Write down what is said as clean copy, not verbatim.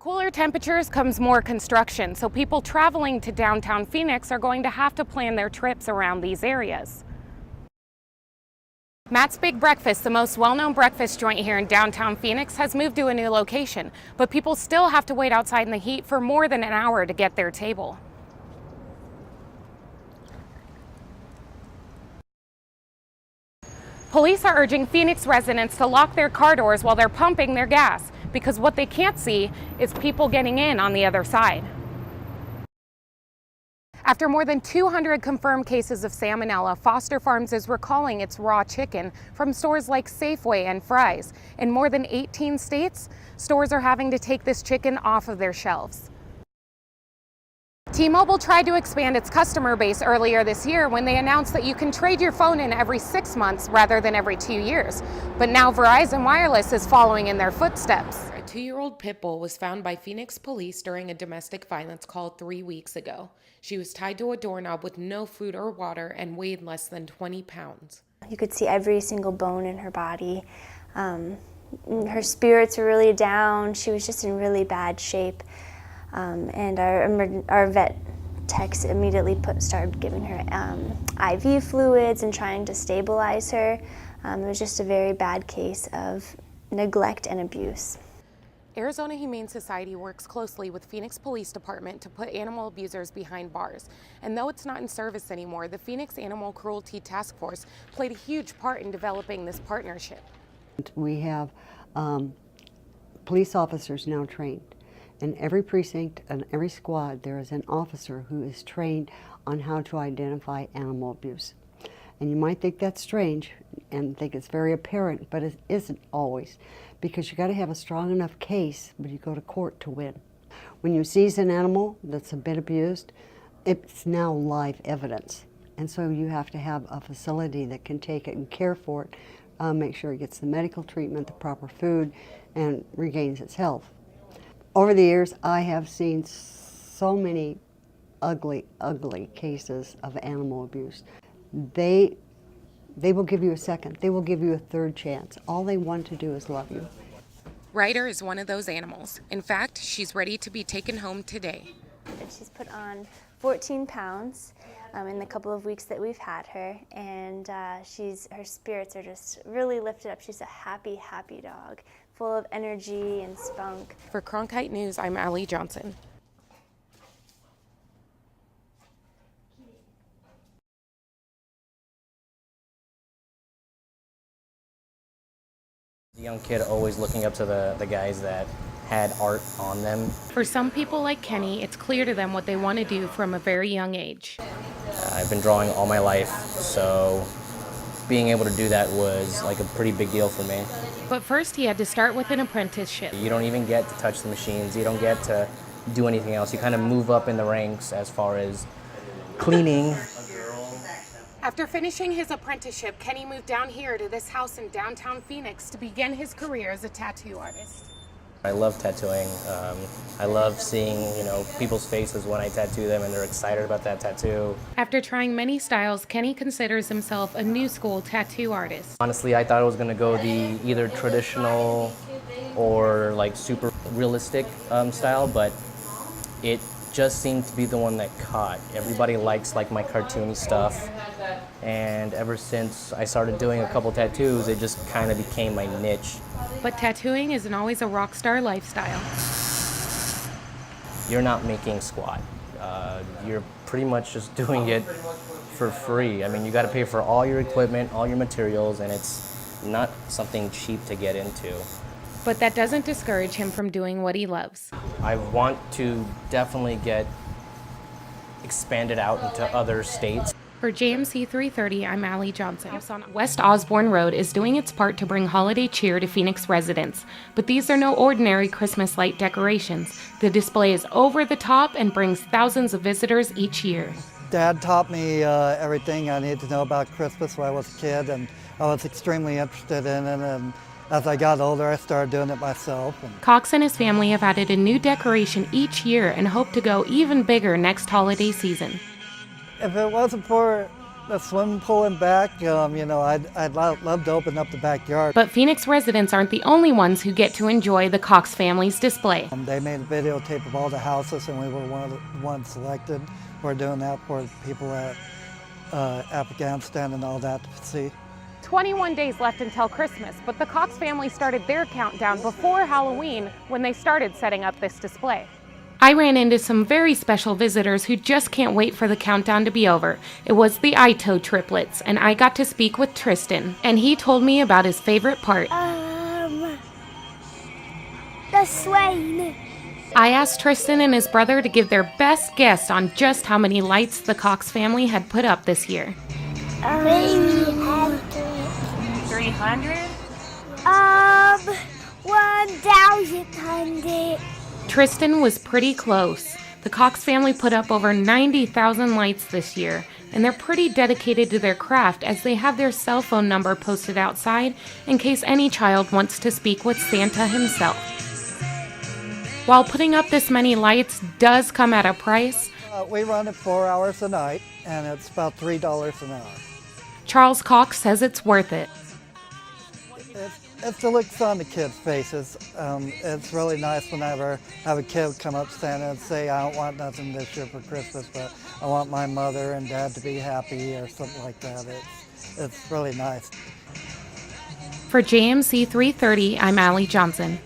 cooler temperatures comes more construction, so people traveling to downtown Phoenix are going to have to plan their trips around these areas. Matt's Big Breakfast, the most well-known breakfast joint here in downtown Phoenix, has moved to a new location, but people still have to wait outside in the heat for more than an hour to get their table. Police are urging Phoenix residents to lock their car doors while they're pumping their gas, because what they can't see is people getting in on the other side. After more than 200 confirmed cases of salmonella, Foster Farms is recalling its raw chicken from stores like Safeway and Fry's. In more than 18 states, stores are having to take this chicken off of their shelves. T-Mobile tried to expand its customer base earlier this year when they announced that you can trade your phone in every 6 months rather than every 2 years. But now Verizon Wireless is following in their footsteps. A 2-year-old pit bull was found by Phoenix police during a domestic violence call 3 weeks ago. She was tied to a doorknob with no food or water and weighed less than 20 pounds. You could see every single bone in her body. Her spirits were really down. She was just in really bad shape. And our vet techs immediately started giving her IV fluids and trying to stabilize her. It was just a very bad case of neglect and abuse. Arizona Humane Society works closely with Phoenix Police Department to put animal abusers behind bars. And though it's not in service anymore, the Phoenix Animal Cruelty Task Force played a huge part in developing this partnership. We have police officers now trained. In every precinct and every squad, there is an officer who is trained on how to identify animal abuse. And you might think that's strange and think it's very apparent, but it isn't always, because you got to have a strong enough case when you go to court to win. When you seize an animal that's been abused, it's now live evidence. And so you have to have a facility that can take it and care for it, make sure it gets the medical treatment, the proper food, and regains its health. Over the years, I have seen so many ugly, ugly cases of animal abuse. They will give you a second. They will give you a third chance. All they want to do is love you. Ryder is one of those animals. In fact, she's ready to be taken home today. She's put on 14 pounds in the couple of weeks that we've had her, and her spirits are just really lifted up. She's a happy, happy dog, full of energy and spunk. For Cronkite News, I'm Allie Johnson. The young kid always looking up to the guys that had art on them. For some people like Kenny, it's clear to them what they want to do from a very young age. I've been drawing all my life, so being able to do that was like a pretty big deal for me. But first he had to start with an apprenticeship. You don't even get to touch the machines, you don't get to do anything else. You kind of move up in the ranks as far as cleaning. After finishing his apprenticeship, Kenny moved down here to this house in downtown Phoenix to begin his career as a tattoo artist. I love tattooing. I love seeing, people's faces when I tattoo them and they're excited about that tattoo. After trying many styles, Kenny considers himself a new school tattoo artist. Honestly, I thought it was going to go the either traditional or like super realistic style, but it just seemed to be the one that caught. Everybody likes like my cartoony stuff, and ever since I started doing a couple tattoos, it just kind of became my niche. But tattooing isn't always a rock star lifestyle. You're not making squat. You're pretty much just doing it for free. I mean, you got to pay for all your equipment, all your materials, and it's not something cheap to get into. But that doesn't discourage him from doing what he loves. I want to definitely get expanded out into other states. For JMC 330, I'm Allie Johnson. West Osborne Road is doing its part to bring holiday cheer to Phoenix residents. But these are no ordinary Christmas light decorations. The display is over the top and brings thousands of visitors each year. Dad taught me everything I needed to know about Christmas when I was a kid, and I was extremely interested in it. And as I got older, I started doing it myself. Cox and his family have added a new decoration each year and hope to go even bigger next holiday season. If it wasn't for the swimming pool in back. I'd love to open up the backyard. But Phoenix residents aren't the only ones who get to enjoy the Cox family's display. They made a videotape of all the houses, and we were one of the ones selected. We're doing that for people at Afghanistan and all that to see. 21 days left until Christmas, but the Cox family started their countdown before Halloween when they started setting up this display. I ran into some very special visitors who just can't wait for the countdown to be over. It was the Ito triplets, and I got to speak with Tristan, and he told me about his favorite part. The swing. I asked Tristan and his brother to give their best guess on just how many lights the Cox family had put up this year. 300? 1,100. Tristan was pretty close. The Cox family put up over 90,000 lights this year, and they're pretty dedicated to their craft as they have their cell phone number posted outside in case any child wants to speak with Santa himself. While putting up this many lights does come at a price, We run it 4 hours a night, and it's about $3 an hour. Charles Cox says it's worth it. It's the looks on the kids' faces. It's really nice whenever I have a kid come up to Santa and say, I don't want nothing this year for Christmas, but I want my mother and dad to be happy or something like that. It's really nice. For JMC 330, I'm Allie Johnson.